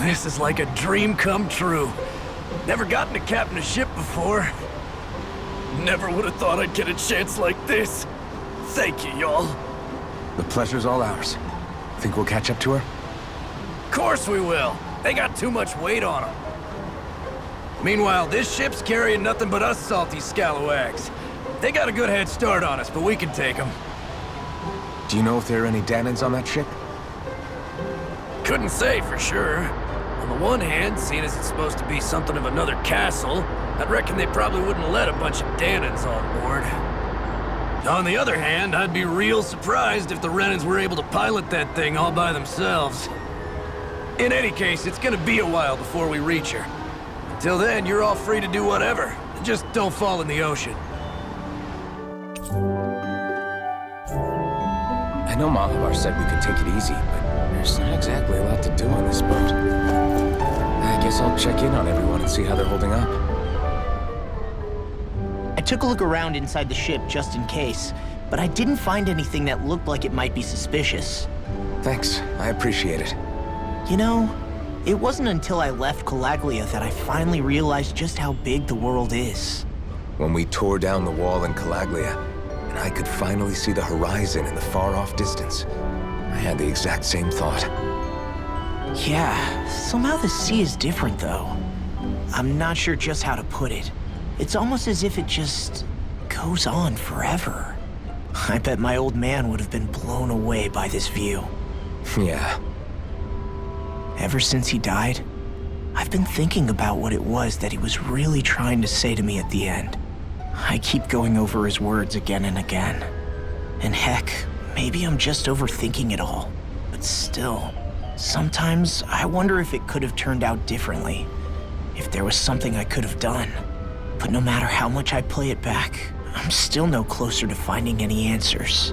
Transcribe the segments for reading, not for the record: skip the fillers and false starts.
This is like a dream come true. Never gotten to captain a ship before. Never would have thought I'd get a chance like this. Thank you, y'all. The pleasure's all ours. Think we'll catch up to her? Of course we will. They got too much weight on them. Meanwhile, this ship's carrying nothing but us salty scalawags. They got a good head start on us, but we can take them. Do you know if there are any Danans on that ship? Couldn't say for sure. On the one hand, seeing as it's supposed to be something of another castle, I'd reckon they probably wouldn't let a bunch of Danans on board. On the other hand, I'd be real surprised if the Renans were able to pilot that thing all by themselves. In any case, it's gonna be a while before we reach her. Until then, you're all free to do whatever. Just don't fall in the ocean. I know Malabar said we could take it easy, but there's not exactly a lot to do on this boat. I guess I'll check in on everyone and see how they're holding up. I took a look around inside the ship just in case, but I didn't find anything that looked like it might be suspicious. Thanks, I appreciate it. You know, it wasn't until I left Calaglia that I finally realized just how big the world is. When we tore down the wall in Calaglia, and I could finally see the horizon in the far-off distance, I had the exact same thought. Yeah, somehow the sea is different though. I'm not sure just how to put it. It's almost as if it just goes on forever. I bet my old man would have been blown away by this view. Yeah. Ever since he died, I've been thinking about what it was that he was really trying to say to me at the end. I keep going over his words again and again. And heck, maybe I'm just overthinking it all. But still, sometimes I wonder if it could have turned out differently. If there was something I could have done. But no matter how much I play it back, I'm still no closer to finding any answers.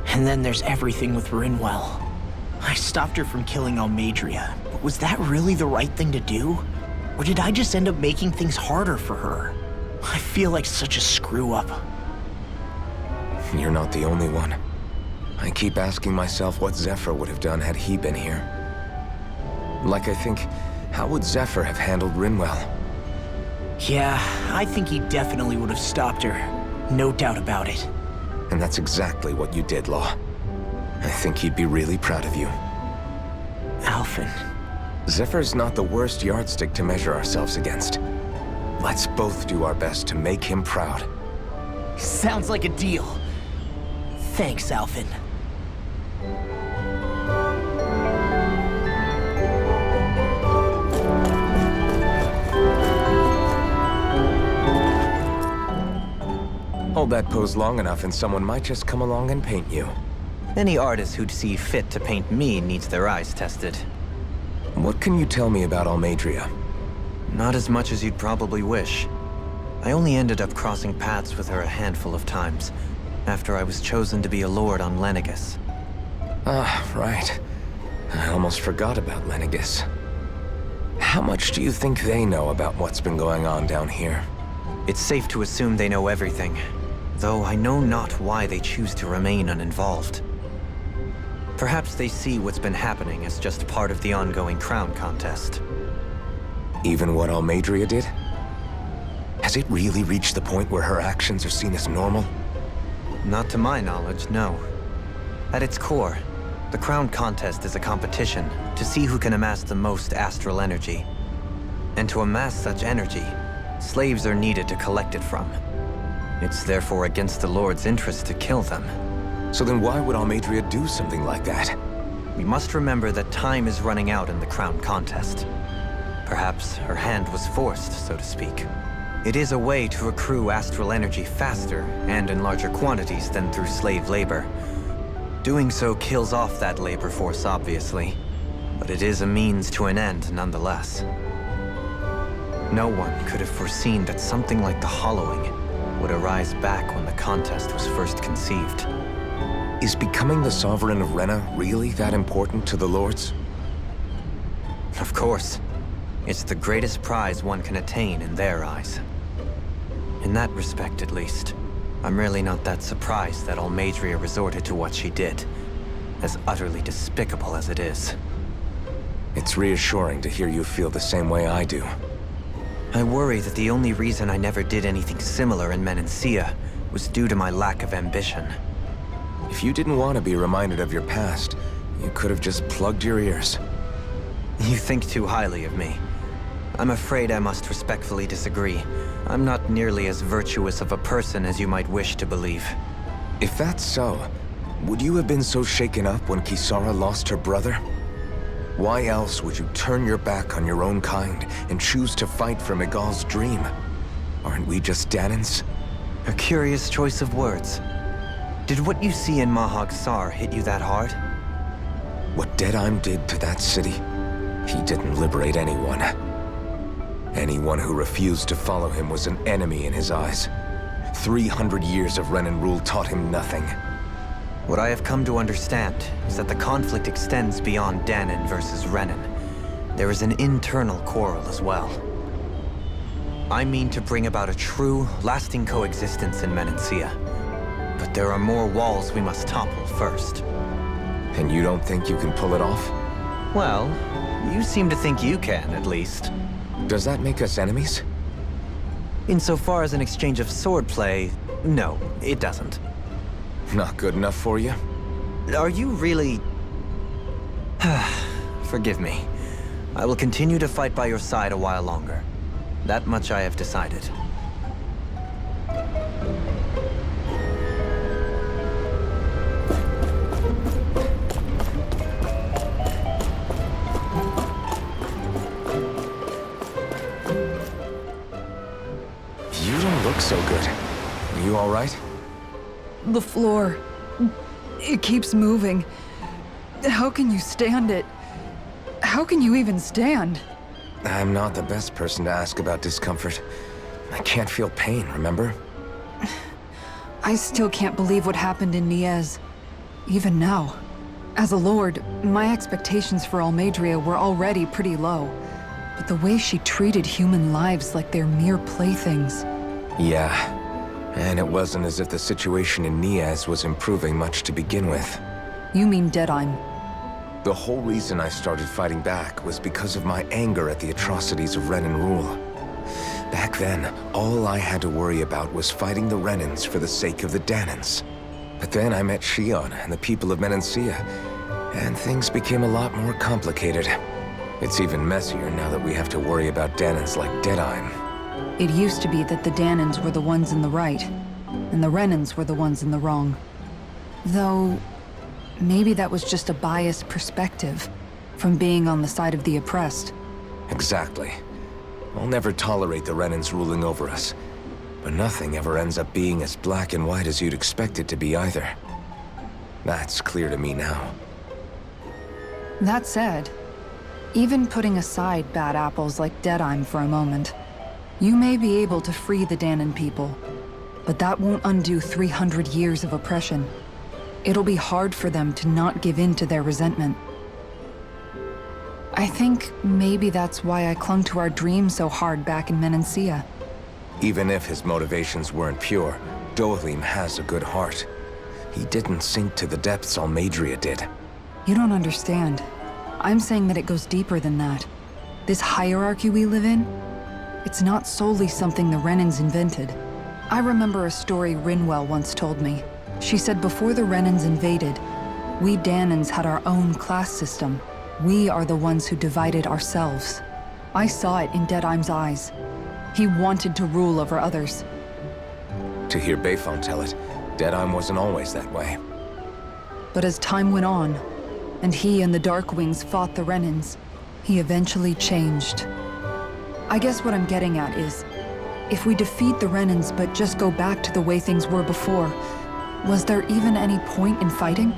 And then there's everything with Rinwell. I stopped her from killing Almadria, but was that really the right thing to do? Or did I just end up making things harder for her? I feel like such a screw-up. You're not the only one. I keep asking myself what Zephyr would have done had he been here. Like I think, how would Zephyr have handled Rinwell? Yeah, I think he definitely would have stopped her. No doubt about it. And that's exactly what you did, Law. I think he'd be really proud of you. Alphen. Zephyr's not the worst yardstick to measure ourselves against. Let's both do our best to make him proud. Sounds like a deal. Thanks, Alphen. Hold that pose long enough and someone might just come along and paint you. Any artist who'd see fit to paint me needs their eyes tested. What can you tell me about Almadria? Not as much as you'd probably wish. I only ended up crossing paths with her a handful of times, after I was chosen to be a lord on Lenegus. Ah, right. I almost forgot about Lenegus. How much do you think they know about what's been going on down here? It's safe to assume they know everything, though I know not why they choose to remain uninvolved. Perhaps they see what's been happening as just part of the ongoing crown contest. Even what Almadria did? Has it really reached the point where her actions are seen as normal? Not to my knowledge, no. At its core, the crown contest is a competition to see who can amass the most astral energy. And to amass such energy, slaves are needed to collect it from. It's therefore against the Lord's interest to kill them. So then why would Almadria do something like that? We must remember that time is running out in the crown contest. Perhaps her hand was forced, so to speak. It is a way to accrue astral energy faster and in larger quantities than through slave labor. Doing so kills off that labor force, obviously, but it is a means to an end nonetheless. No one could have foreseen that something like the Hollowing would arise back when the contest was first conceived. Is becoming the Sovereign of Rena really that important to the Lords? Of course. It's the greatest prize one can attain in their eyes. In that respect, at least, I'm really not that surprised that Almadria resorted to what she did, as utterly despicable as it is. It's reassuring to hear you feel the same way I do. I worry that the only reason I never did anything similar in Menancia was due to my lack of ambition. If you didn't want to be reminded of your past, you could have just plugged your ears. You think too highly of me. I'm afraid I must respectfully disagree. I'm not nearly as virtuous of a person as you might wish to believe. If that's so, would you have been so shaken up when Kisara lost her brother? Why else would you turn your back on your own kind and choose to fight for Miguel's dream? Aren't we just Danans? A curious choice of words. Did what you see in Mahag Sar hit you that hard? What Deadheim did to that city, he didn't liberate anyone. Anyone who refused to follow him was an enemy in his eyes. 300 years of Renan rule taught him nothing. What I have come to understand is that the conflict extends beyond Danan versus Renan. There is an internal quarrel as well. I mean to bring about a true, lasting coexistence in Menancia. But there are more walls we must topple first. And you don't think you can pull it off? Well, you seem to think you can, at least. Does that make us enemies? Insofar as an exchange of swordplay, no, it doesn't. Not good enough for you? Are you really... Forgive me. I will continue to fight by your side a while longer. That much I have decided. You don't look so good. Are you all right? The floor. It keeps moving. How can you stand it? How can you even stand? I'm not the best person to ask about discomfort. I can't feel pain, remember? I still can't believe what happened in Niez. Even now. As a lord, my expectations for Almeidrea were already pretty low. But the way she treated human lives like they're mere playthings. Yeah. And it wasn't as if the situation in Niez was improving much to begin with. You mean Deadheim? The whole reason I started fighting back was because of my anger at the atrocities of Renan rule. Back then, all I had to worry about was fighting the Renans for the sake of the Danans. But then I met Shion and the people of Menancia, and things became a lot more complicated. It's even messier now that we have to worry about Danans like Deadheim. It used to be that the Danans were the ones in the right, and the Renans were the ones in the wrong. Though, maybe that was just a biased perspective from being on the side of the oppressed. Exactly. I'll never tolerate the Renans ruling over us. But nothing ever ends up being as black and white as you'd expect it to be either. That's clear to me now. That said, even putting aside bad apples like Deadheim for a moment, you may be able to free the Danan people, but that won't undo 300 years of oppression. It'll be hard for them to not give in to their resentment. I think maybe that's why I clung to our dream so hard back in Menancia. Even if his motivations weren't pure, Dohalim has a good heart. He didn't sink to the depths Almeidrea did. You don't understand. I'm saying that it goes deeper than that. This hierarchy we live in, it's not solely something the Renans invented. I remember a story Rinwell once told me. She said before the Renans invaded, we Danans had our own class system. We are the ones who divided ourselves. I saw it in Deadheim's eyes. He wanted to rule over others. To hear Beifong tell it, Deadheim wasn't always that way. But as time went on, and he and the Darkwings fought the Renans, he eventually changed. I guess what I'm getting at is, if we defeat the Renans but just go back to the way things were before, was there even any point in fighting?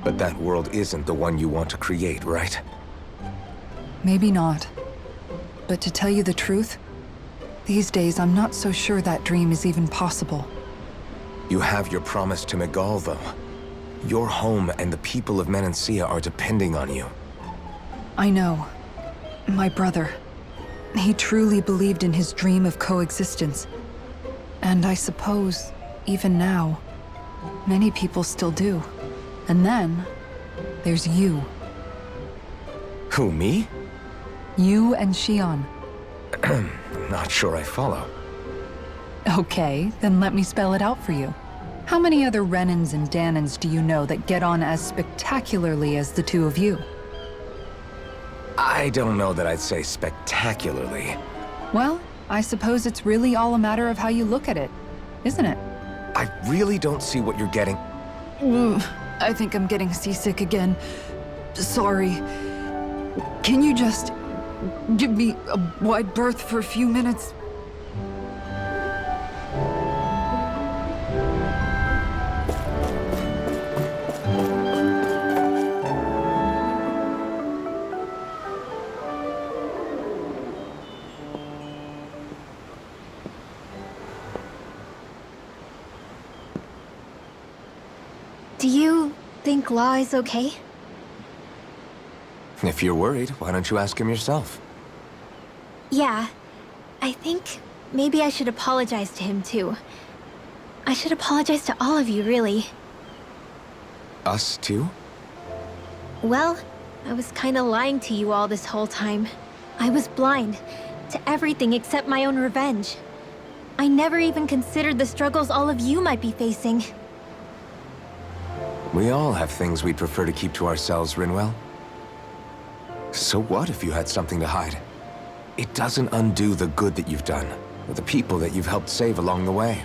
But that world isn't the one you want to create, right? Maybe not. But to tell you the truth, these days I'm not so sure that dream is even possible. You have your promise to Miguel, though. Your home and the people of Menancia are depending on you. I know. My brother. He truly believed in his dream of coexistence. And I suppose, even now, many people still do. And then, there's you. Who, me? You and Shion. I'm not sure I follow. Okay, then let me spell it out for you. How many other Renins and Danins do you know that get on as spectacularly as the two of you? I don't know that I'd say spectacularly. Well, I suppose it's really all a matter of how you look at it, isn't it? I really don't see what you're getting. I think I'm getting seasick again. Sorry. Can you just give me a wide berth for a few minutes? Do you think Law is okay? If you're worried, why don't you ask him yourself? Yeah. I think maybe I should apologize to him too. I should apologize to all of you, really. Us too? Well, I was kinda lying to you all this whole time. I was blind to everything except my own revenge. I never even considered the struggles all of you might be facing. We all have things we'd prefer to keep to ourselves, Rinwell. So what if you had something to hide? It doesn't undo the good that you've done, or the people that you've helped save along the way.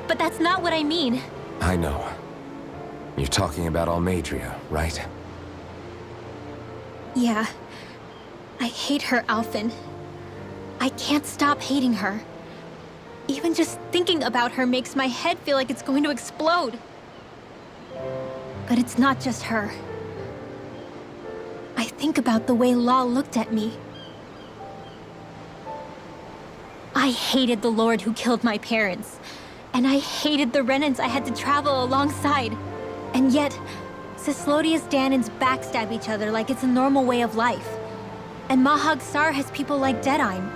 But that's not what I mean. I know. You're talking about Almadria, right? Yeah. I hate her, Alphen. I can't stop hating her. Even just thinking about her makes my head feel like it's going to explode. But it's not just her. I think about the way Law looked at me. I hated the Lord who killed my parents. And I hated the Renins I had to travel alongside. And yet, Cislodius Danins backstab each other like it's a normal way of life. And Mahag Sar has people like Deadime.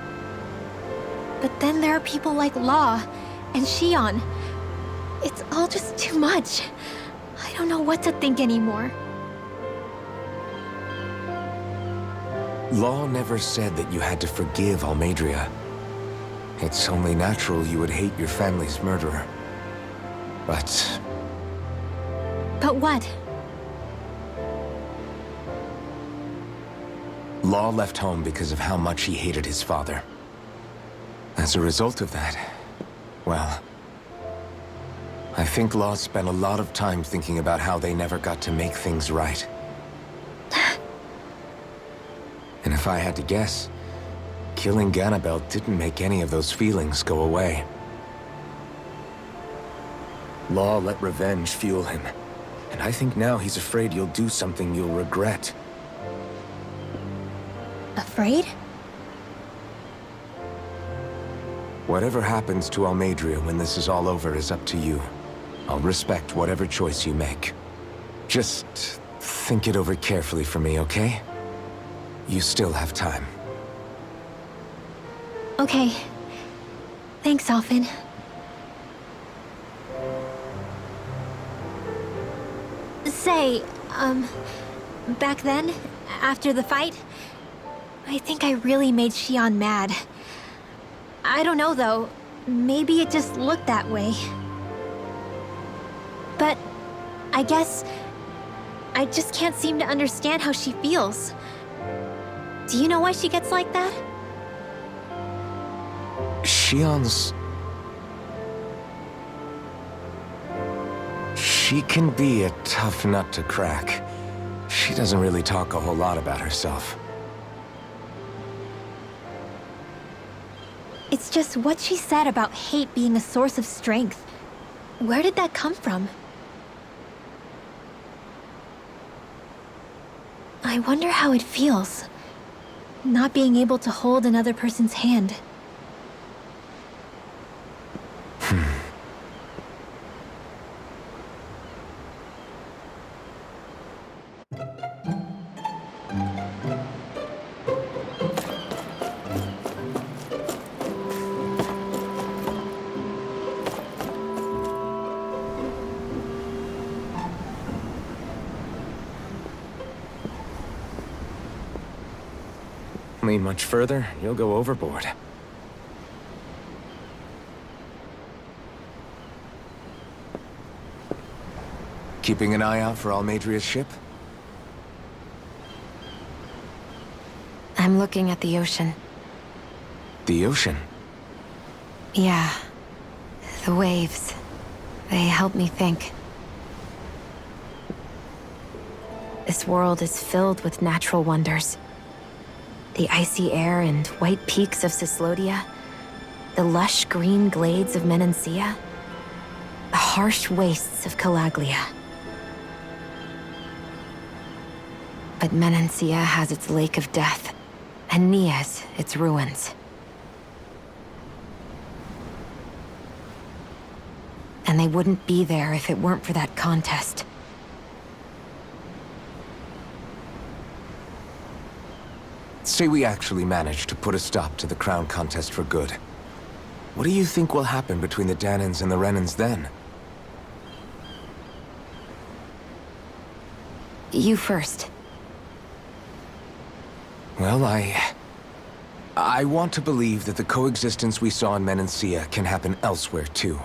But then there are people like Law and Shion. It's all just too much. I don't know what to think anymore. Law never said that you had to forgive Almadria. It's only natural you would hate your family's murderer. But But what? Law left home because of how much he hated his father. As a result of that, well, I think Law spent a lot of time thinking about how they never got to make things right. And if I had to guess, killing Ganabel didn't make any of those feelings go away. Law let revenge fuel him, and I think now he's afraid you'll do something you'll regret. Afraid? Whatever happens to Almadria when this is all over is up to you. I'll respect whatever choice you make. Just think it over carefully for me, okay? You still have time. Okay. Thanks, Alphen. Say, back then, after the fight, I think I really made Shion mad. I don't know, though. Maybe it just looked that way. But I guess I just can't seem to understand how she feels. Do you know why she gets like that? Shion's... She can be a tough nut to crack. She doesn't really talk a whole lot about herself. It's just what she said about hate being a source of strength. Where did that come from? I wonder how it feels, not being able to hold another person's hand. Lean much further, you'll go overboard. Keeping an eye out for Almadria's ship? I'm looking at the ocean. The ocean? Yeah. The waves. They help me think. This world is filled with natural wonders. The icy air and white peaks of Cislodia. The lush green glades of Menancia. The harsh wastes of Calaglia. But Menancia has its Lake of Death, and Nias its ruins. And they wouldn't be there if it weren't for that contest. Say we actually manage to put a stop to the crown contest for good. What do you think will happen between the Danans and the Renans then? You first. Well, I want to believe that the coexistence we saw in Menancia can happen elsewhere, too.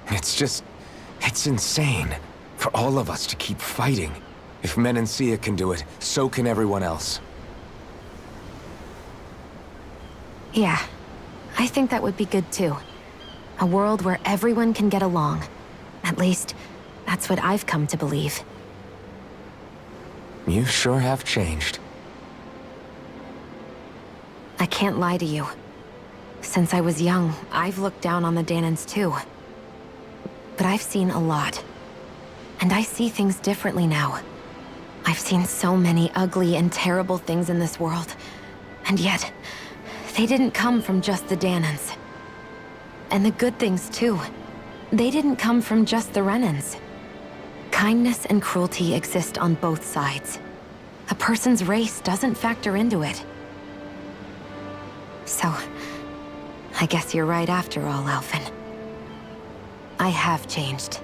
It's insane for all of us to keep fighting. If Menancia can do it, so can everyone else. Yeah, I think that would be good too. A world where everyone can get along. At least, that's what I've come to believe. You sure have changed. I can't lie to you. Since I was young, I've looked down on the Danans too. But I've seen a lot. And I see things differently now. I've seen so many ugly and terrible things in this world. And yet, they didn't come from just the Danans. And the good things too. They didn't come from just the Renans. Kindness and cruelty exist on both sides. A person's race doesn't factor into it. So, I guess you're right after all, Alphen. I have changed.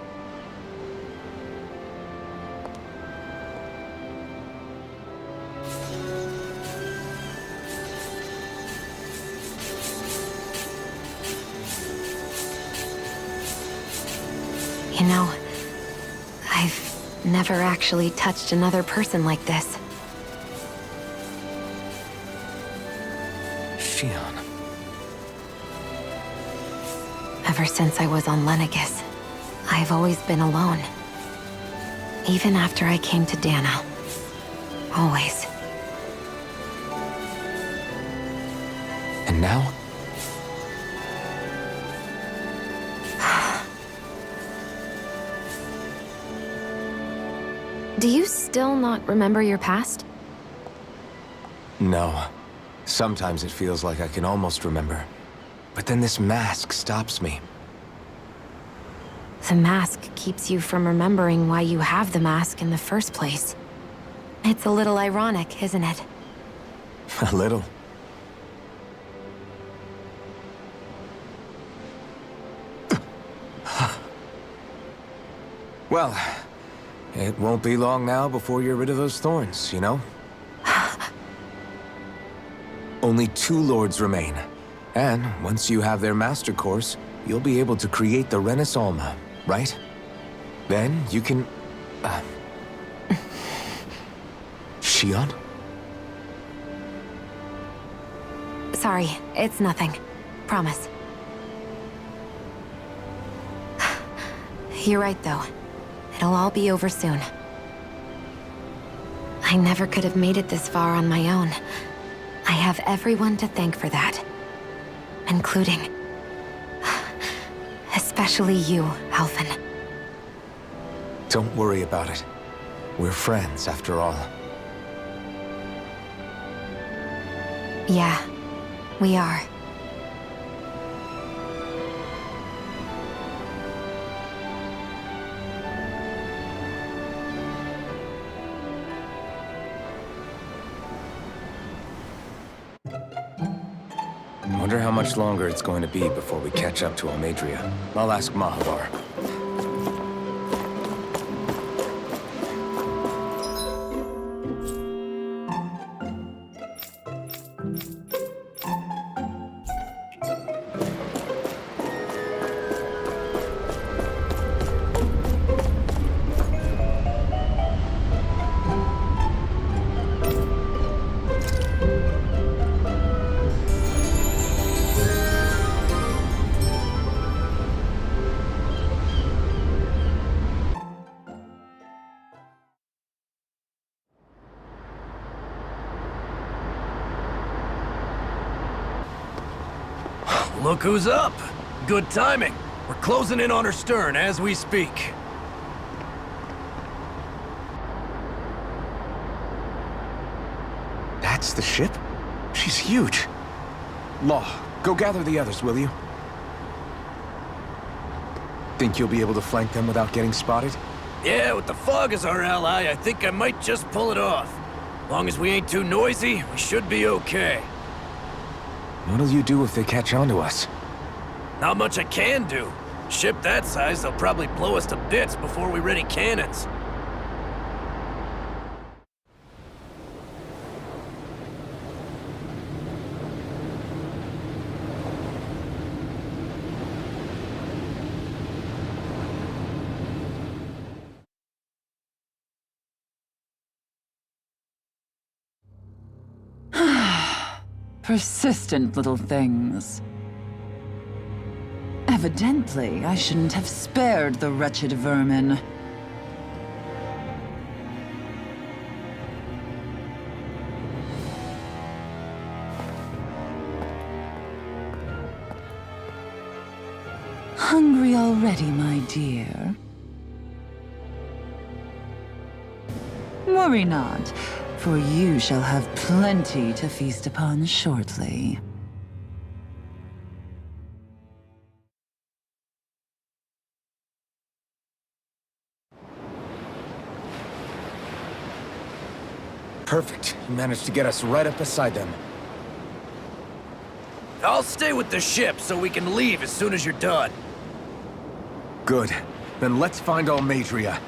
You know, I've never actually touched another person like this. Shion. Ever since I was on Lenegis, I've always been alone. Even after I came to Dana. Always. And now? Do you still not remember your past? No. Sometimes it feels like I can almost remember. But then this mask stops me. The mask keeps you from remembering why you have the mask in the first place. It's a little ironic, isn't it? A little. Well, it won't be long now before you're rid of those thorns, you know? Only 2 lords remain. And once you have their master course, you'll be able to create the Renis Alma, right? Then you can... Shion? Sorry, it's nothing. Promise. You're right, though. It'll all be over soon. I never could have made it this far on my own. I have everyone to thank for that. Including... especially you, Alphen. Don't worry about it. We're friends, after all. Yeah, we are. Wonder how much longer it's going to be before we catch up to Almadria. I'll ask Mahavar. Look who's up! Good timing. We're closing in on her stern as we speak. That's the ship? She's huge. Law, go gather the others, will you? Think you'll be able to flank them without getting spotted? Yeah, with the fog as our ally, I think I might just pull it off. Long as we ain't too noisy, we should be okay. What'll you do if they catch on to us? Not much I can do. Ship that size, they'll probably blow us to bits before we ready cannons. Persistent little things. Evidently, I shouldn't have spared the wretched vermin. Hungry already, my dear? Worry not, for you shall have plenty to feast upon shortly. Perfect. You managed to get us right up beside them. I'll stay with the ship so we can leave as soon as you're done. Good. Then let's find Almadria.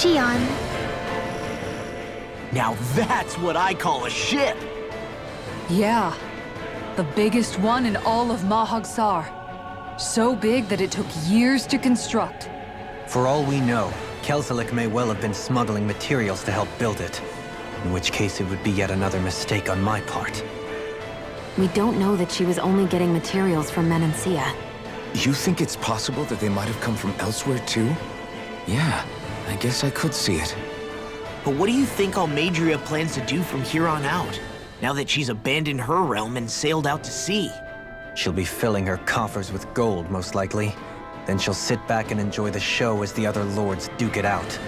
Xion. Now that's what I call a ship! Yeah. The biggest one in all of Mahagsar. So big that it took years to construct. For all we know, Kelzelik may well have been smuggling materials to help build it. In which case it would be yet another mistake on my part. We don't know that she was only getting materials from Menancia. You think it's possible that they might have come from elsewhere too? Yeah, I guess I could see it. But what do you think Almadria plans to do from here on out, now that she's abandoned her realm and sailed out to sea? She'll be filling her coffers with gold, most likely. Then she'll sit back and enjoy the show as the other lords duke it out.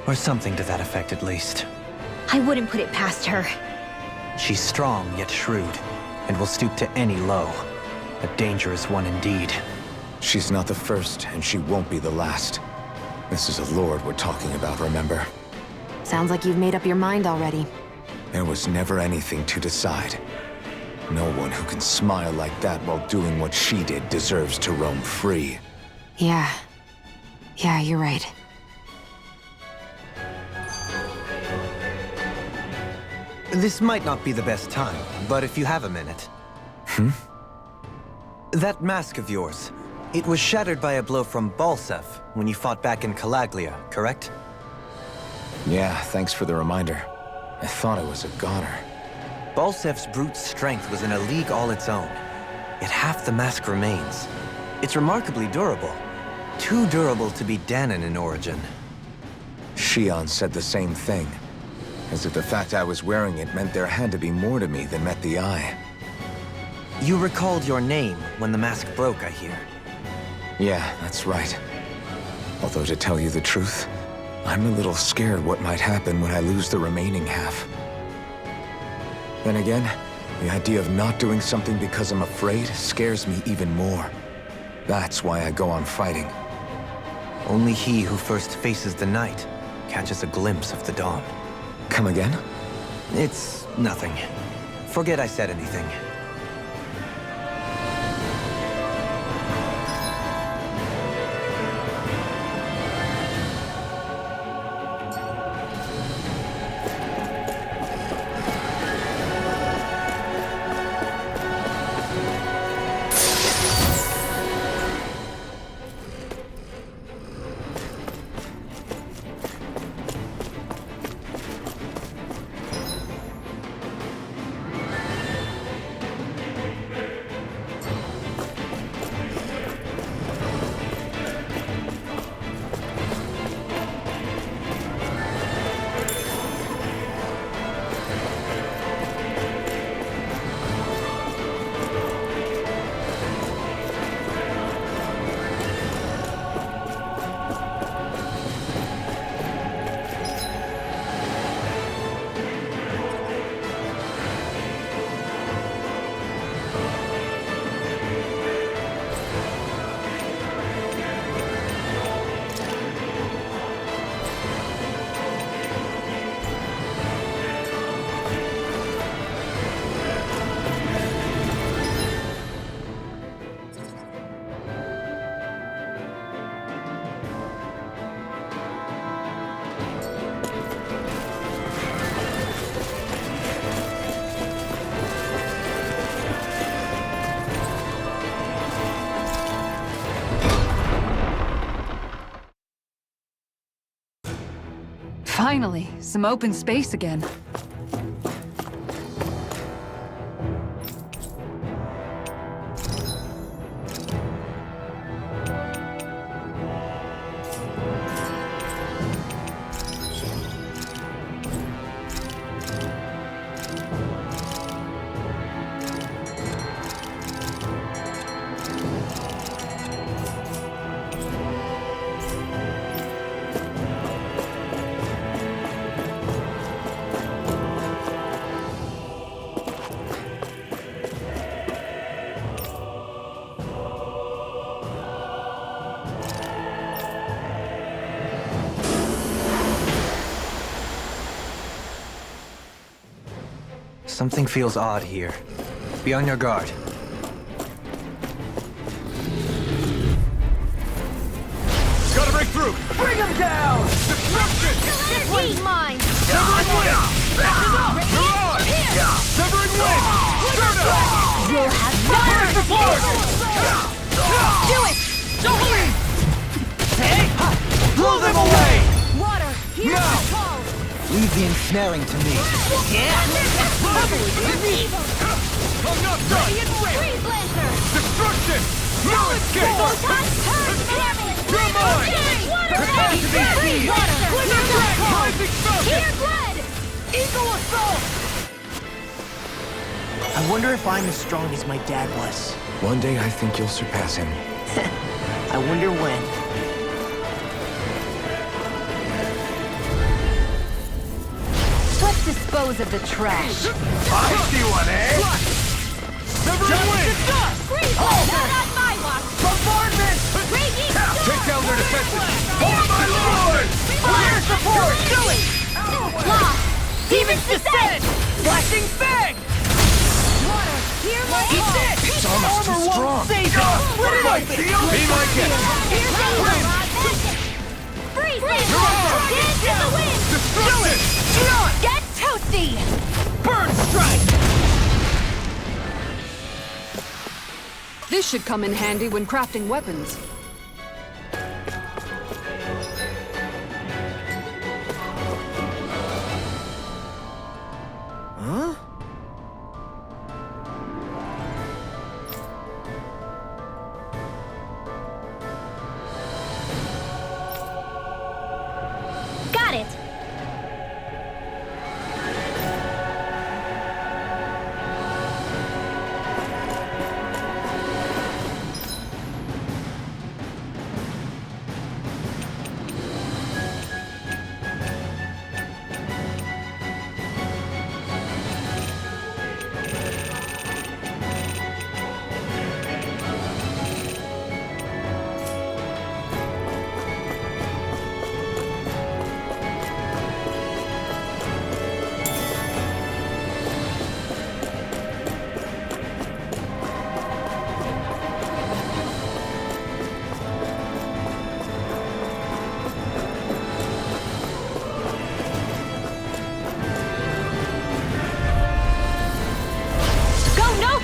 Or something to that effect, at least. I wouldn't put it past her. She's strong, yet shrewd, and will stoop to any low. A dangerous one indeed. She's not the first, and she won't be the last. This is a lord we're talking about, remember? Sounds like you've made up your mind already. There was never anything to decide. No one who can smile like that while doing what she did deserves to roam free. Yeah, you're right. This might not be the best time, but if you have a minute. That mask of yours, it was shattered by a blow from Balsef when you fought back in Calaglia, correct? Yeah, thanks for the reminder. I thought it was a goner. Balsef's brute strength was in a league all its own, yet half the mask remains. It's remarkably durable. Too durable to be Danon in origin. Xion said the same thing. As if the fact I was wearing it meant there had to be more to me than met the eye. You recalled your name when the mask broke, I hear. Yeah, that's right. Although to tell you the truth, I'm a little scared what might happen when I lose the remaining half. Then again, the idea of not doing something because I'm afraid scares me even more. That's why I go on fighting. Only he who first faces the night catches a glimpse of the dawn. Come again? It's nothing. Forget I said anything. Finally, some open space again. Something feels odd here. Be on your guard. Gotta break through! Bring him down! Destruction! This one's mine! Severing wind! Mirage! Severing wind! You'll have fire! Do it! Blow them away! Water! Here's Now! the call! Leave the ensnaring to me. I'm not done! Freeze Lancer! Destruction! No escape! You're mine! Freeze Lancer! Rising Falcon! Here, blood! Eagle assault! I wonder if I'm as strong as my dad was. One day I think you'll surpass him. I wonder when. Let's dispose of the trash. I see one, eh? Severing wind! Freeze Lancer! Not my watch! Bombardment! Raging Take down their defenses! For my lord! Fire support! Do it! Law! Demons descend! Flashing fang! Water! Here, my Eat this! It's almost too strong. Be my guest! Freeze Lancer! Dance in the wind! Destruction! Get toasty! Burn strike! This should come in handy when crafting weapons. Huh? Got it!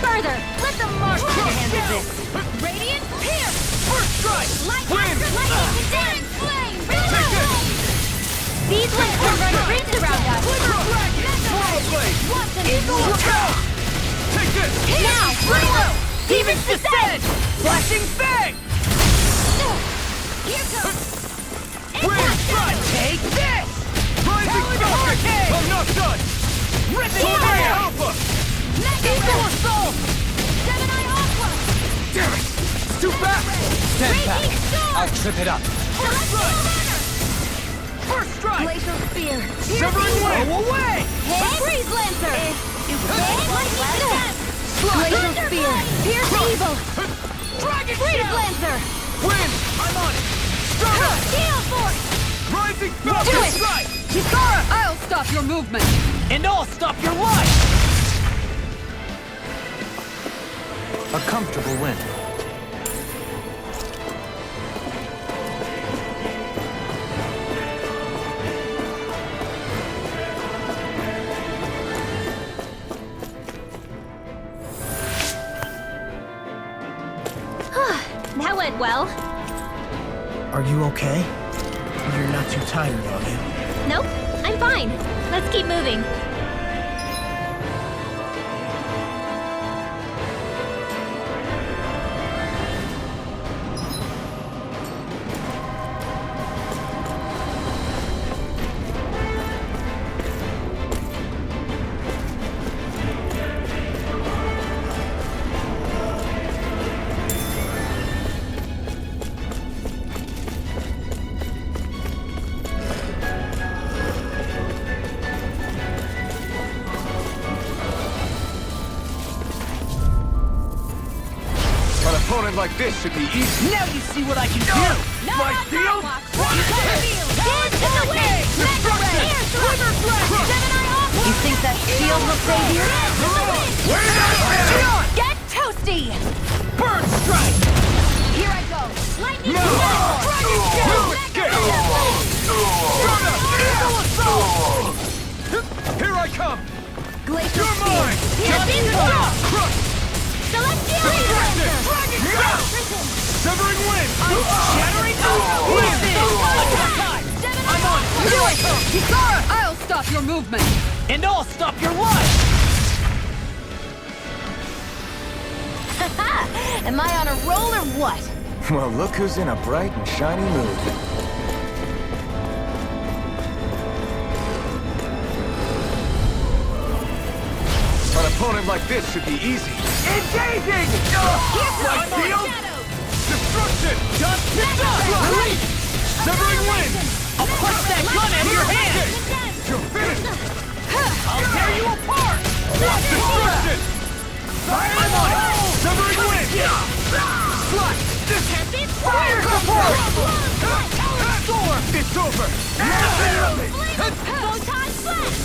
Further! Let the march handle this! Radiant Pierce! First strike! Light Wind! after lightning condensed flame! Take this! These lights are running rings around us! Swirl blade! What's an Look out! Take this! Now! Swirl! Demons descend! Flashing fang! Here comes! Wind strike! Take this! Rising Falcon! I'm not done! Tornado Alpha! Eagle Assault! Gemini Aqua! Damn it! It's too fast! Stand back. Raging Storm! I'll trip it up. Celestial Runner! First strike! Glacial Spear! Severing wind! Go away! Freeze Lancer! Glacial Spear! Pierce Evil! Dragon Freeze Shield! Lancer! Wind! I'm on it! Stunner! Gale Force! Rising Do Falcon it! strike! Kisara, I'll stop your movement! And I'll stop your life! A comfortable win. That went well. Are you okay? You're not too tired, are you? Nope. I'm fine. Let's keep moving. Like this should be easy. Now you see what I can do! My field? You think that shield will save you? Get toasty! Bird strike! Here I go! Lightning Here I come! Glacial You're mine! Severing wind! Shattering I'm on! Do it! Kisara! I'll stop your movement! And I'll stop your life! Am I on a roll or what? Well, look who's in a bright and shiny mood. An opponent like this should be easy. Engaging! My field! Destruction! Just picked up! Severing wind! I'll punch that gun out of your hand! You're finished! I'll tear you apart! Destruction! I'm on it! Severing wind! Slot! Fire support! It's over!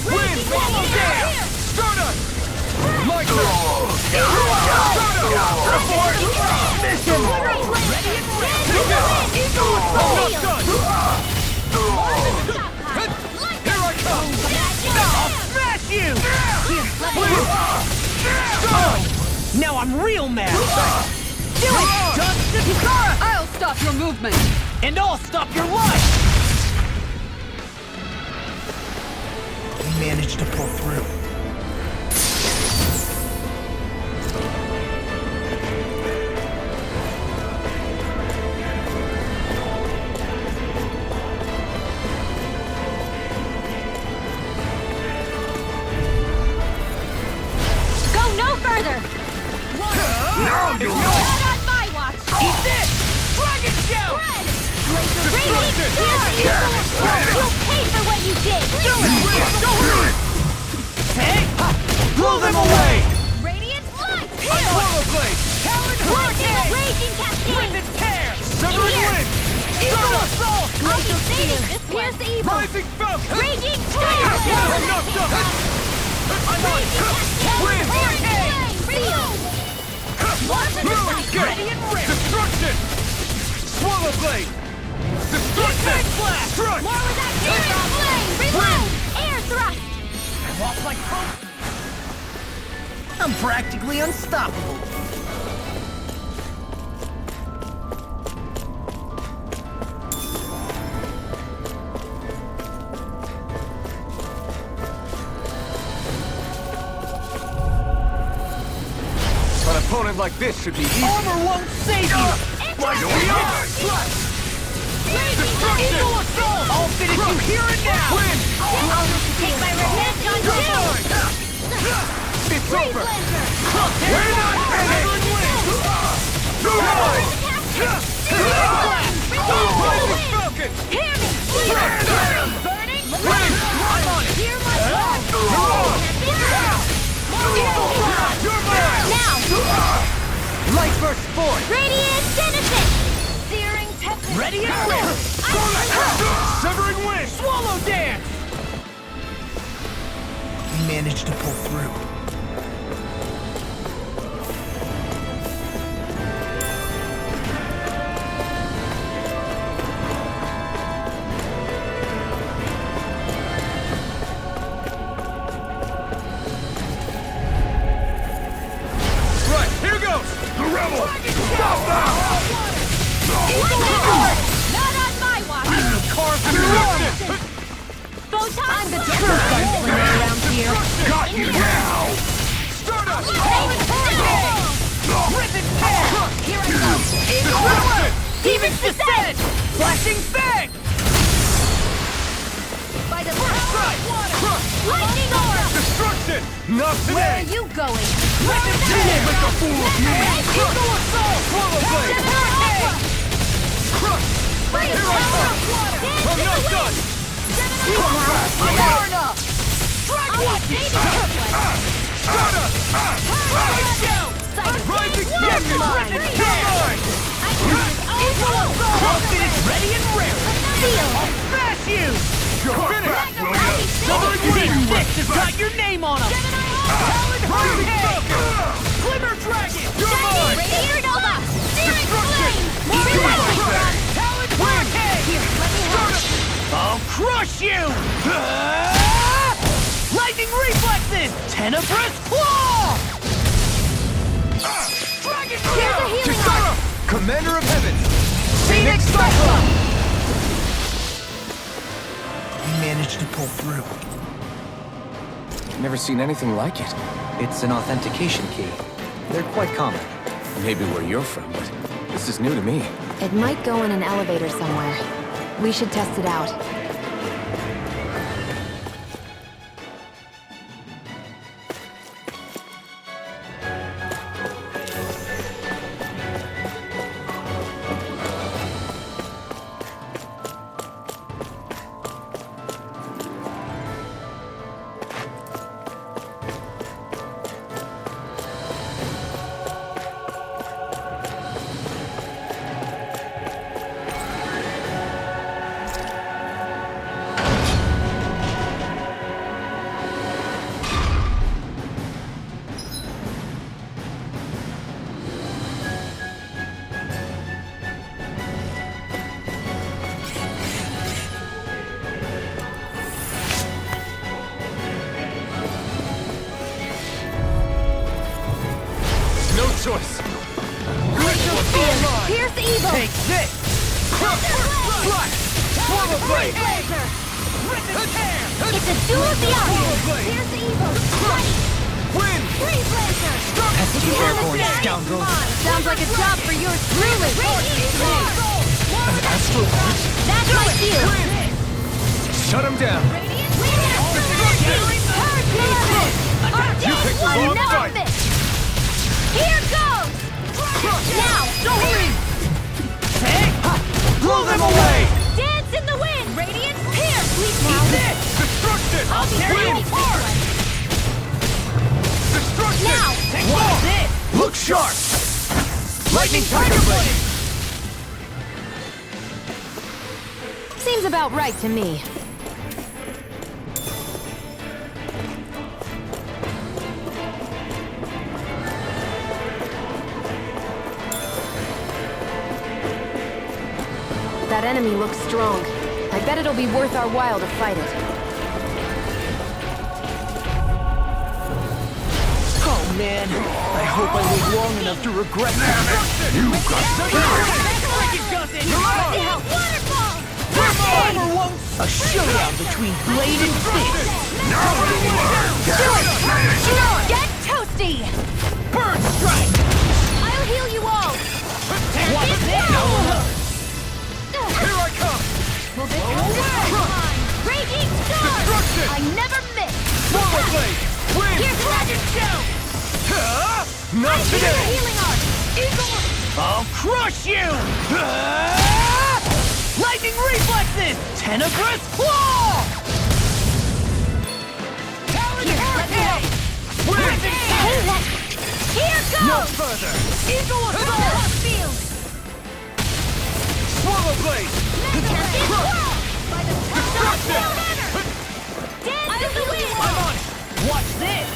Wind! Swallow down! Stardust! Like Mission! Ready and Here I come! I'll smash you! Now I'm real mad! Do it! Just Kisara! I'll stop your movement! And I'll stop your life! We managed to pull through. Blow them away! Radiant light! Swallow blade! Talon hurricane! Raging cascade! Rip and tear! Severing wind! Eagle assault! Glacial spear! Pierce the evil! Rising falcon! Raging Knocked tear! up! I'm on! Wind! Ready and ready! Destruction! Swallow blade! Destruction! Blast! Strike! More with that Air flame! Reload! Air thrust! I'm off like hope! I'm practically unstoppable! An opponent like this should be easy. Armor won't save you! Eagle assault! I'll finish you here and now! Win! I'll take my revenge on you! It's over! We're not Rising falcon! Hear me! Burning! I'm on it! Hear my love! You're mine! Now! Light burst forth! Radiant Genesis! Searing tempest! Ready and ready! Severing wind! Swallow dance! We managed to pull through. Right, here goes! The rebel! Stop now! Not on my watch! Destruction! I'm the true gunslinger around here. Got you now! Stardust! Rip it down! Here I go! Eagle! Demon's Descent! Flashing Fang! By the water! Lightning Orb! Destruction! Not Where are today! you going? Rip it down! Make a fool of me! Eagle Assault! Swallow blade! Crush! Here I come! I'm not done! Far enough! Strike one! Stardust! Rising Tempest! You're mine! Austin is ready and rare! I'll smash you! You're finished! Six has got your name on him! Rising Falcon! Glimmer Dragon! You're mine! Radiator Nova! Searing Destruction! Flame! You're mine! Talon Hurricane! Here, let me help! I'll crush you! Lightning reflexes! Tenebrous claw! Dragon! Here's a healing Kisara! Commander of Heaven! Phoenix Cyclone! We managed to pull through. Never seen anything like it. It's an authentication key. They're quite common. Maybe where you're from, but this is new to me. It might go in an elevator somewhere. We should test it out. No choice! Pierce Evil! Take this! Fly! Swallow blade! It's a duel of the arms! Pierce Evil! Ready! Win! Free Blazer! Airborne scoundrel! Sounds like a job for yours truly! That's my cue! Shut him down! You picked the wrong never fight. miss! Here goes! Now, Dory! Blow them away! Dance in the wind! Radiant Pierce! Now, Destruction! I'll carry you forward! Destruction! Now! What's this? Look sharp! Lightning Tiger Blade! Seems about right to me. That enemy looks strong. I bet it'll be worth our while to fight it. Oh man, I hope I live long enough to regret that. You got Waterfall! Armor won't. A showdown between blade and fist. Get toasty! Bird strike. I'll heal you all! What's this? Here I come! Raging Storm! Destruction! I never miss! Swallow blade! Win! Here's Magic Show! Not today! Healing Art! Eagle! I'll crush you! Lightning reflexes! Tenebrous claw! Talon Hurricane! Here goes! No further! Eagle Assault! Field! Swallow blade! By the Destruction! Dance in the wind! I'm on it! Watch this!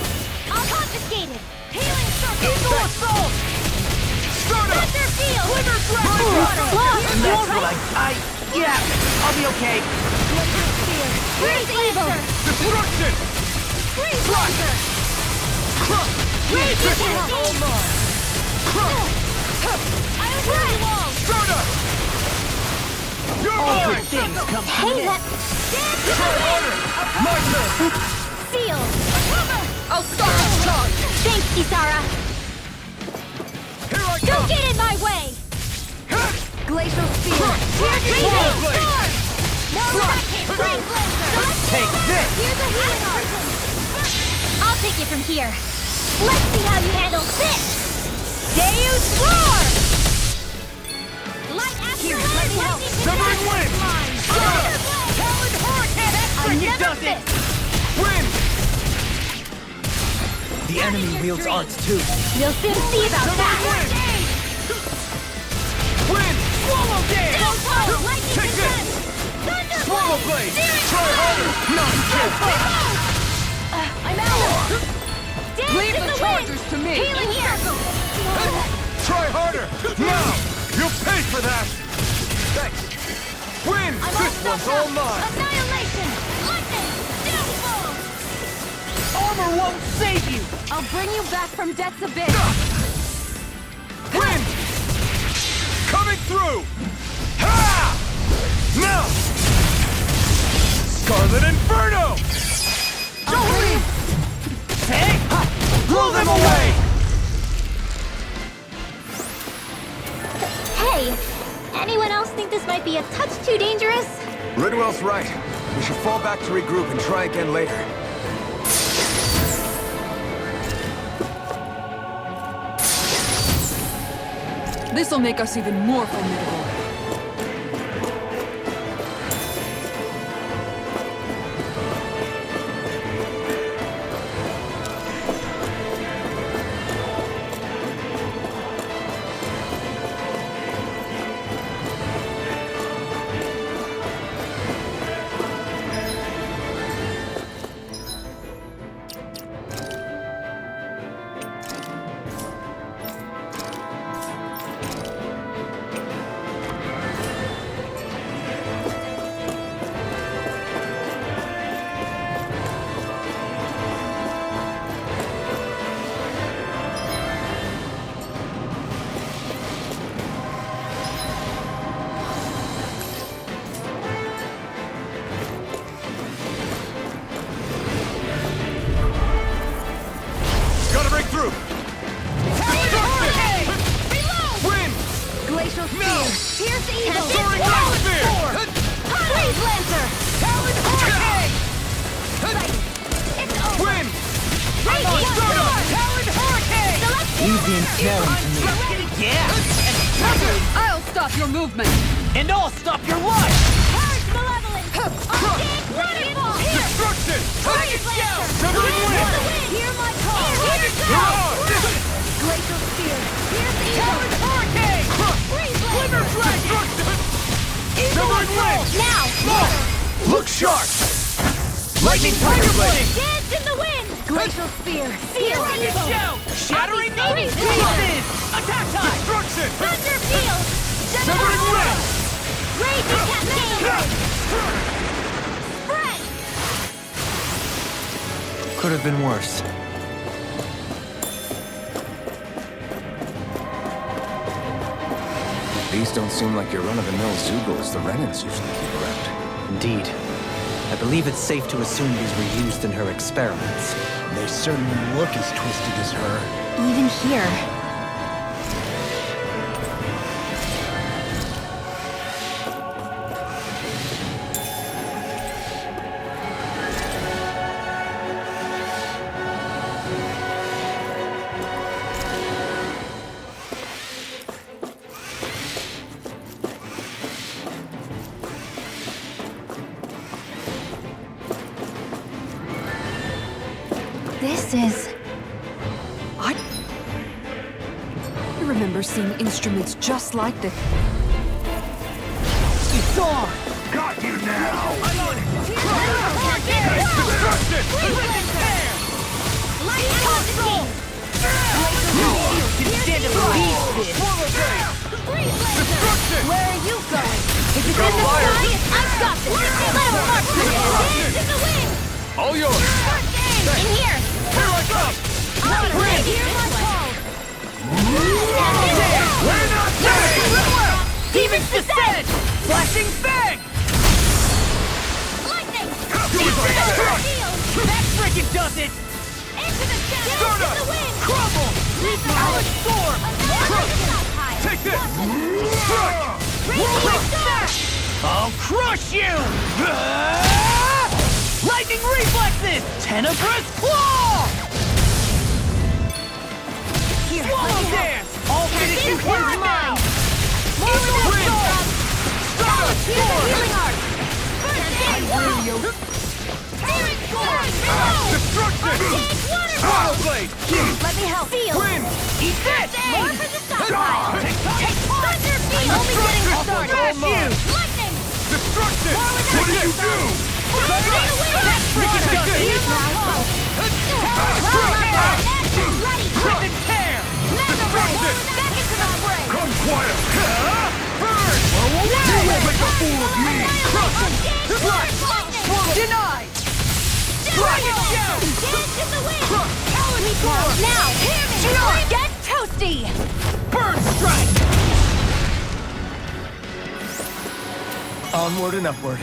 I'll confiscate it! Healing Circle! Eagle Assault! Stardust! Thunder Field! Glimmer Dragon! And that's what yeah, I'll be okay. Freeze Evil! Destruction! Freeze Blazer! Rage Hold on! I'll hurt you all! Stardust! All good things come to Hey, an that... My turn! Seal! I'll stop this charge! Thanks, Kisara! Here I Don't come! get in my way! Glacial Spear! Swallow blade! Take this! Here's a healing article! I'll take it from here. Let's see how you handle this! Deus Roar! Light after lightning! Severing wind! Talon Hurricane! It does it! Wind! The enemy wields arts too. We'll soon see about that! Wind! Swallow Dance! Lightning Take this! Descent! Thunder Swallow blade! Try harder! I'm out! Dance Leave in the wind! chargers to me! Healing here! Try harder! Now! You'll pay for that! Thanks! Wind! I'm all This one's stocked all up. mine! Annihilation! Lightning! Downfall! Armor won't save you! I'll bring you back from death's abyss! Wind! Coming through! Ha! Now! Scarlet Inferno! Hey! Blow them away! Hey! Anyone else think this might be a touch too dangerous? Ridwell's right. We should fall back to regroup and try again later. This'll make us even more formidable. Gotta break through! Wind! Glacial No! Spear! Pierce evil! Soaring Ice Spear! Blaze Lancer! Talon Hurricane! It's over! Wind! Raging Storm! Talon Hurricane! Leave the ensnaring to me. Yeah! I'll stop your movement! And I'll stop your life! Purge Malevolence! Unchained Waterfall! Destruction! Blaze Lancer! Severing wind! Hear my call! Here Glacial Spear! Pierce evil! Talon Hurricane! Freeze Glitter Lancer! Dragon! Severing wind! Now! Look sharp! Lightning Tiger Blade! Dance in the wind! Glacial Spear! Seal evil! Shattering Anti-Saving pieces! Attack time! Destruction! Thunder Field! Severing wind! Raging Cascade! Spread! Could have been worse. These don't seem like your run-of-the-mill Zoogles the Renans usually keep around. Indeed. I believe it's safe to assume these were used in her experiments. They certainly look as twisted as her. Even here. This is... I remember seeing instruments just like this. It's on! Got you now! I'm on it! Destruction! Light Control! Can stand up and beat this! Destruction! Where are you going? If it's Got in the fire. sky, I've got this! Let him march to it! Dance in the wind! All yours! In here! Here I come! Right hear my call! We're not dead! Demons descend! Flashing fang! Lightning! That frickin' does it! Into the shadows! Stardust! In the wind! Crumble! Metallic storm! Take this! I'll crush you! Lightning reflexes! Tenebrous claw! Swallow dance! I'll finish you first now! Stardust storm! Healing arc! Destruction! Swallow blade! Let me help. Feel. Wind! Eat this! More for the stockpile. Take thunder field. Only getting started. Lightning! Destruction! What did you do? That freaking does it! Rip and tear! Destruction! Back into the fray. Come quiet! Burn! You won't make a fool of me! Crush him! Flush! Denied! Dragon shout! Dance in the wind. Talon storm! Now, hear me. Get toasty. Burn strike! Onward and upward.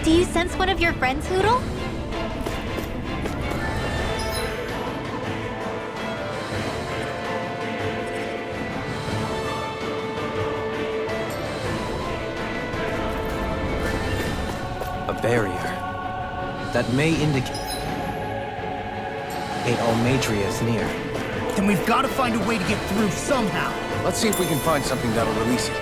Do you sense one of your friends, Hoodle? A barrier. That may indicate Almadria is near. Then we've got to find a way to get through somehow. Let's see if we can find something that'll release it.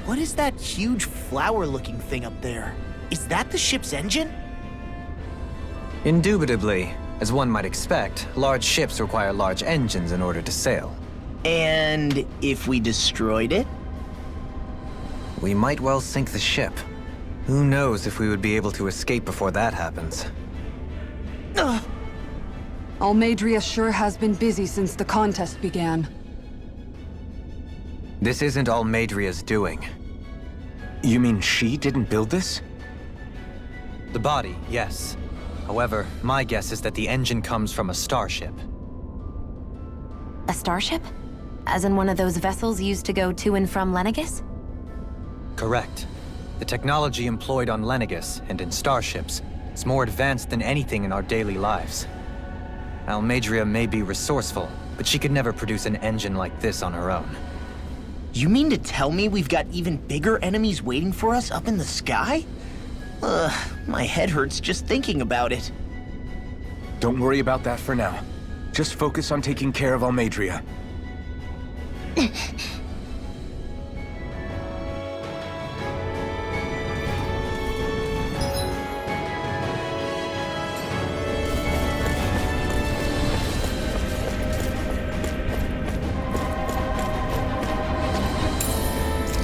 What is that huge flower-looking thing up there? Is that the ship's engine? Indubitably. As one might expect, large ships require large engines in order to sail. And if we destroyed it? We might well sink the ship. Who knows if we would be able to escape before that happens. Almadria sure has been busy since the contest began. This isn't Almadria's doing. You mean she didn't build this? The body, yes. However, my guess is that the engine comes from a starship. A starship? As in one of those vessels used to go to and from Lenegis? Correct. The technology employed on Lenegis and in starships is more advanced than anything in our daily lives. Almadria may be resourceful, but she could never produce an engine like this on her own. You mean to tell me we've got even bigger enemies waiting for us up in the sky? My head hurts just thinking about it. Don't worry about that for now. Just focus on taking care of Almadria.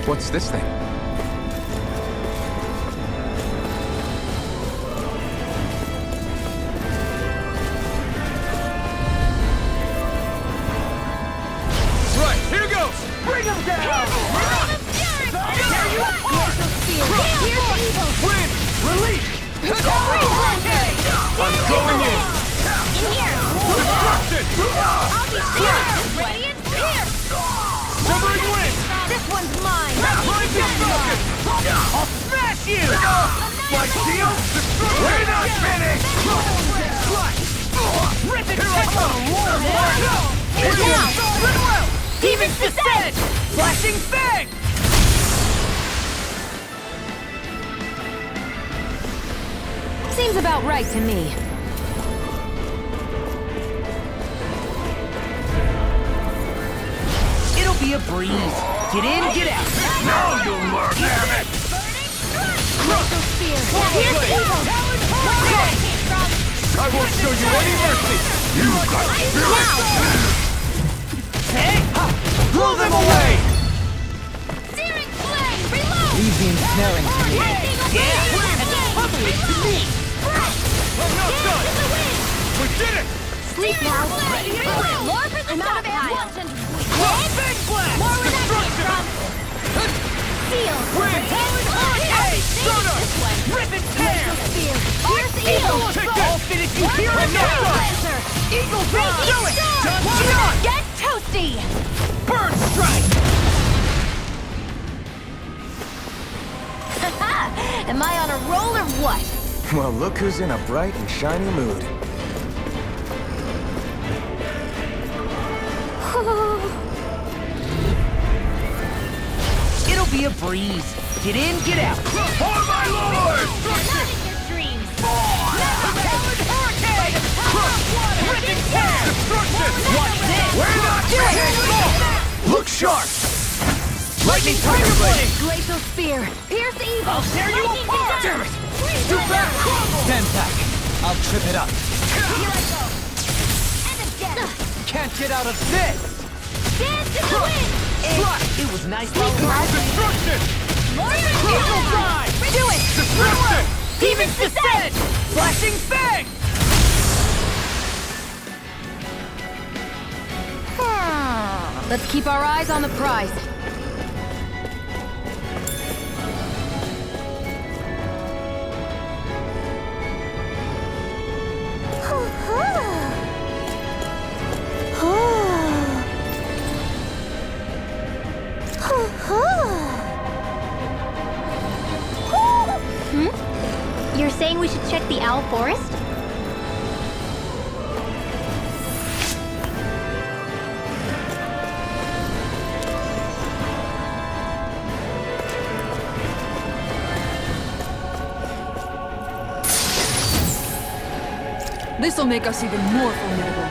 What's this thing? I'm going in! In here! Destruction! I'll be serious! Radiant Pierce! Severing wind! This one's mine! Mind destruction! I'll smash you! My shield! Destruction! We're not finished! Rip it! It's down! Goodwill! Demon's Descent! Flashing Fang! Seems about right to me. It'll be a breeze. Get in, get out. Now you'll learn, damn it! Crystal Spear! Here's evil! I won't show you any mercy! You got spirit! Hey! Blow them away! Searing Flame! Reload! Leave the ensnaring to me. Yeah! And the public to me! I'm not done! We did it! Sleep now! More for the stockpile! Big blast! More reduction from... Seal! Wind! Hey! Soda! Rip and tear! Spear! Here's Eagle! Take that! I'll finish you here and now! Lancer! Eagle Drive! Do it! Done! Get toasty! Bird strike! Am I on a roll or what? Well, look who's in a bright and shiny mood. It'll be a breeze. Get in, get out. For my lord! Not in your dreams! Hurricane! Rip and tear! Destruction! Watch this! We're not finished! Look sharp! Lightning Tiger Blade! Glacial Spear! Pierce evil! I'll tear you apart! Damn it! Too fast! Stand back! I'll trip it up. Here I go! And again! Can't get out of this! Dance in the wind! It was nice Destruction! More Eagle Drive! Do it! Destruction! Demon's Descent! Flashing Fang! Let's keep our eyes on the prize. You're saying we should check the Owl Forest? This'll make us even more formidable.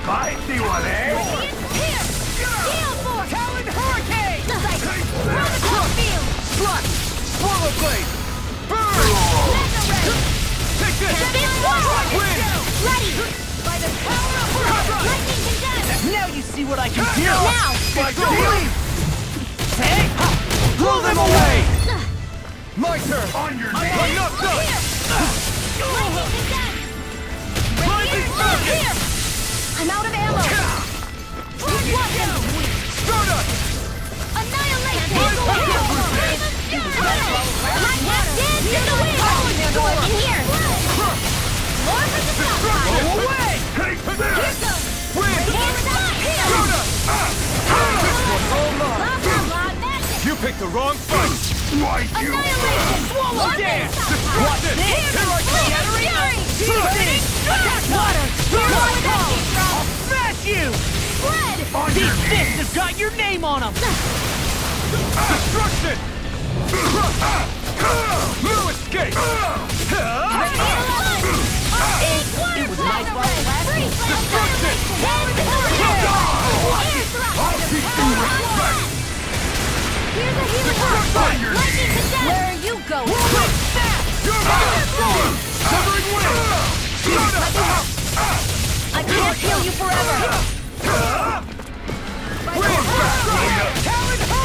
I see one, eh? Talon Hurricane! Slot! Swallow Blade! Burn! Take this! Wind! By the power of lightning condemned! Now you see what I can do! Now! By belief! Hey! Blow them away! My turn! On your knees! I'm not done! Lightning condemned! Rising Falcon! I'm out of ammo! Stardust! Annihilation! In here! More for the stockpile! Go away! Take this! Wind! You picked the wrong fight! Why you? Swallow dance! Watch this! Here I come! Shattering! Attack water! I'll smash you! These fists have got your name on them! Destruction! No escape! It was nice while it lasted. Destruction! I'll keep you respect! Here's a healing Destruction! Where are you going? Quick snap! I can't heal you forever!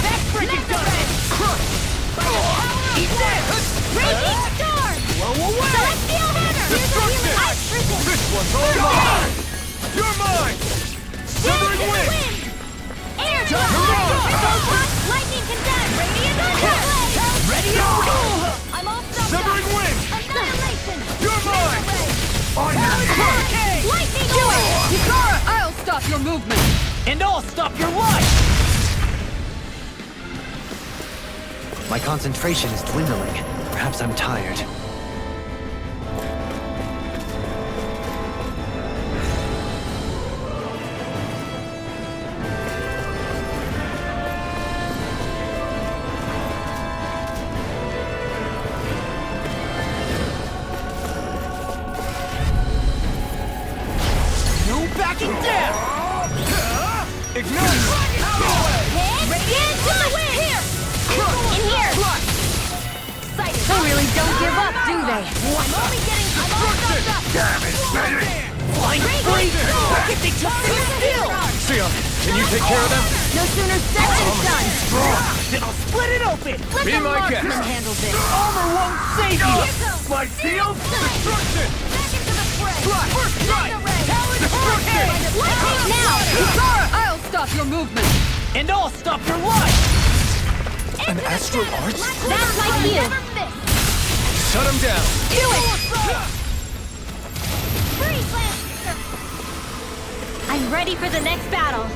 That's freaking done! Eat this! Raging storm! Celestial hammer! Destruction! Ice prison! This one's all mine! You're mine! Severing wind! Air lightning condemned! Radiant attack! Ready to roll! I'm all stuck Severing wind! Annihilation! You're mine! On your Hurricane! Lightning away! Yukara, I'll stop your movement! And I'll stop your life! My concentration is dwindling. Perhaps I'm tired. No backing down! Ignite! Radiant to the wind! Here! In here! They really don't give up, do they? I'm only getting Damn it, baby! Flying freeze! Get they just sit still! Sion, can you take care of them? No sooner said than done! Then I'll split it open! Let Be the my marksman guest. handle this! Armor won't save you! My shield? Destruction! Back into the fray! First strike! Destruction! Lightning now! Yukara, I'll stop your movement! And I'll stop your life! An astral arts? That's like you! Shut him down! Do it! Freeze, Lancer! I'm ready for the next battle!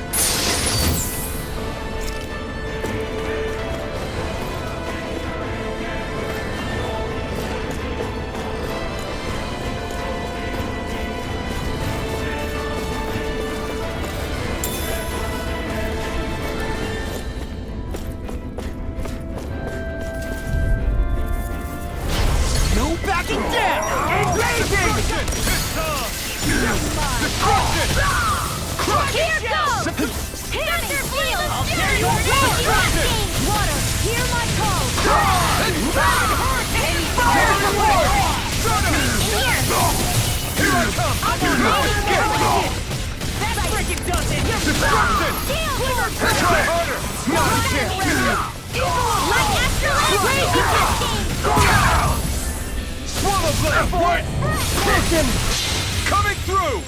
No backing down! Engaging! Destruction! Here goes! Thunder field! I'll tear you Destruction! Water, hear my call! Hurricane! In here! Here I come! That's freaking does it! Destruction! Try harder! Not a chance! Like astrolabe! Cascade! Swallow blade! What? Listen! Coming through!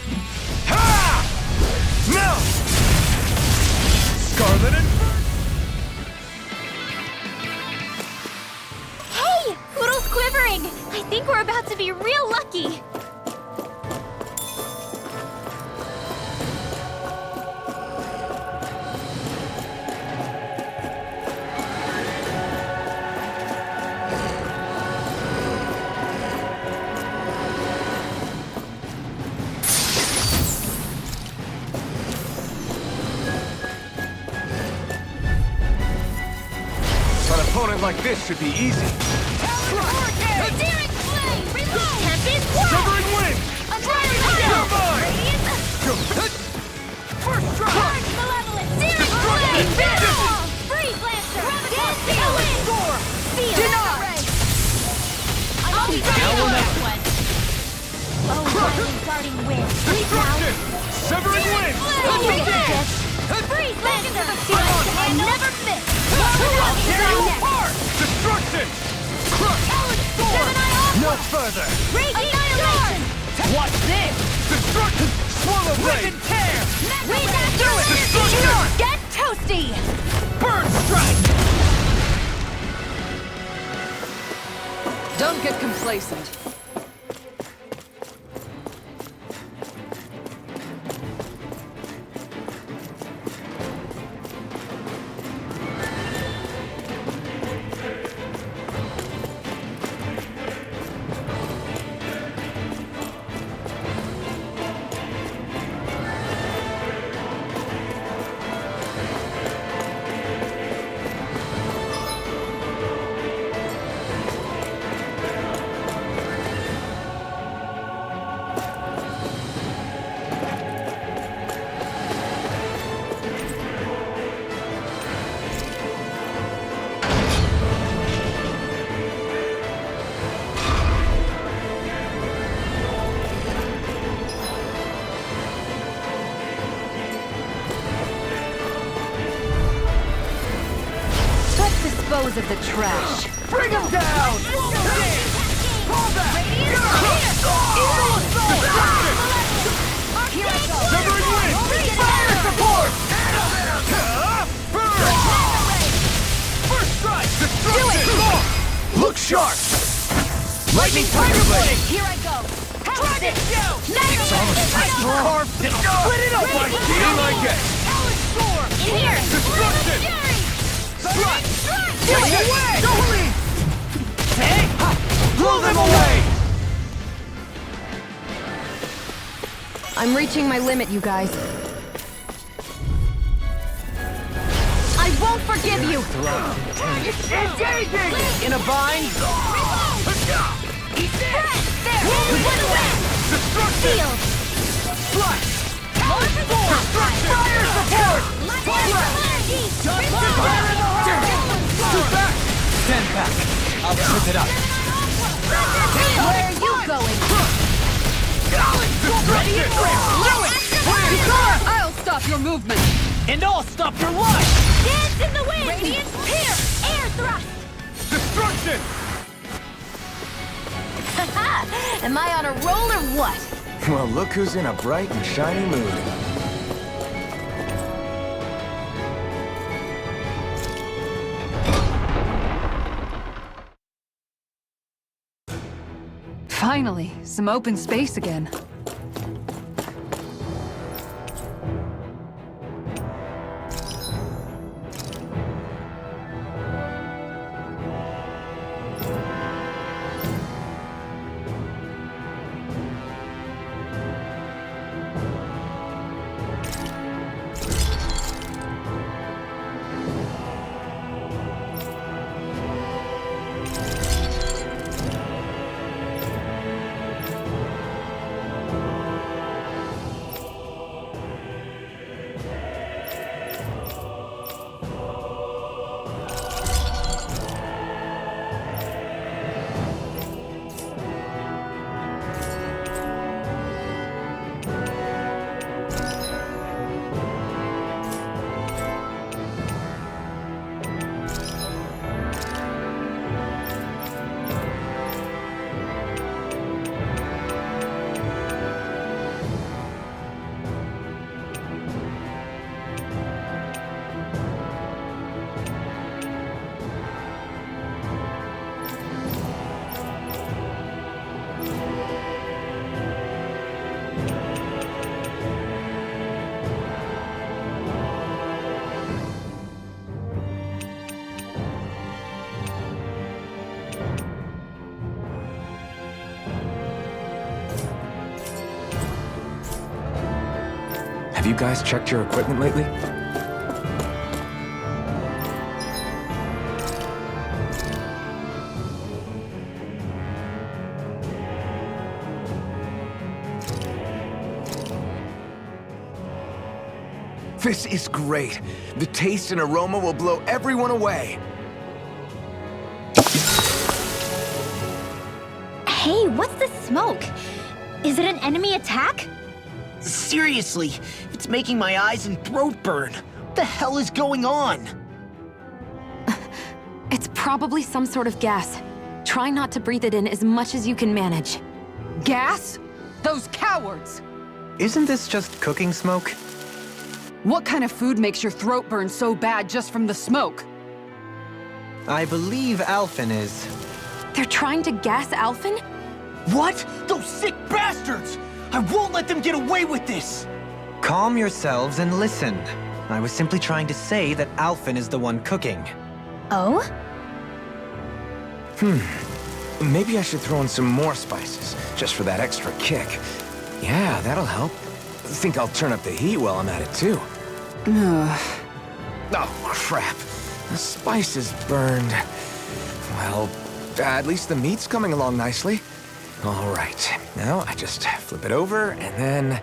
Ha! Now! Scarlet and... Hey! Poodle's quivering! I think we're about to be real lucky! An opponent like this should be easy. Hurricane! Daring flame! Reload! Tempest War! Severing wind! You're mine! First strike! Charge malevolent! Daring flame! Freeze Lancer! Dance the wind! Feel denied! I'll be ready for that one! Oh, violent guarding wind! Destruction! Severing wind! Freeze Lancer! I never miss! Tear you apart! Destruction! No further! Annihilation! Watch this! Destruction! Swallow Rip blade! and tear! Read that through! Destruction! Get toasty! Bird strike! Don't get complacent. dispose of the trash. Bring him down! Call back! Severing wind! Fire support! First strike! Destruction! Look sharp! Lightning tiger blade! Here I go. Drag it down! It's almost time to carve it! Split it open! Be like it! In here! Destruction! Strike! Do it! Away! Hey! Blow them away! I'm reaching my limit, you guys. I won't forgive you! Engaging! In a bind? There! Destruction! Shield! Strike! Destruction! Fire support! Too back! Stand back. I'll trip it up. Where are you going? I'll stop your movement. And I'll stop your life! Dance in the wind! Radiant pierce! Air thrust! Destruction! Am I on a roll or what? Well, look who's in a bright and shiny mood. Finally, some open space again. Have you guys checked your equipment lately? This is great. The taste and aroma will blow everyone away. Hey, what's the smoke? Is it an enemy attack? Seriously, it's making my eyes and throat burn. What the hell is going on? It's probably some sort of gas. Try not to breathe it in as much as you can manage. Gas? Those cowards! Isn't this just cooking smoke? What kind of food makes your throat burn so bad just from the smoke? I believe Alphen is. They're trying to gas Alphen? What? Those sick bastards! I won't let them get away with this! Calm yourselves and listen. I was simply trying to say that Alphen is the one cooking. Oh? Maybe I should throw in some more spices, just for that extra kick. Yeah, that'll help. Think I'll turn up the heat while I'm at it, too. Oh, crap. The spices burned. Well, at least the meat's coming along nicely. All right. Now I just flip it over, and then...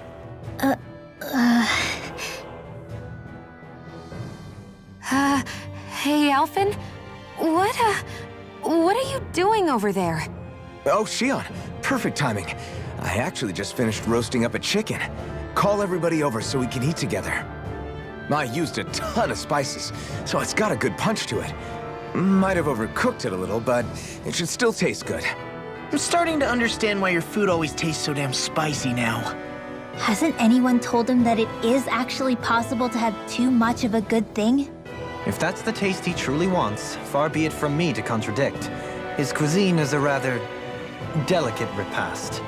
Hey, Alphen? What are you doing over there? Oh, Shion. Perfect timing. I actually just finished roasting up a chicken. Call everybody over so we can eat together. I used a ton of spices, so it's got a good punch to it. Might have overcooked it a little, but it should still taste good. I'm starting to understand why your food always tastes so damn spicy now. Hasn't anyone told him that it is actually possible to have too much of a good thing? If that's the taste he truly wants, far be it from me to contradict. His cuisine is a rather delicate repast.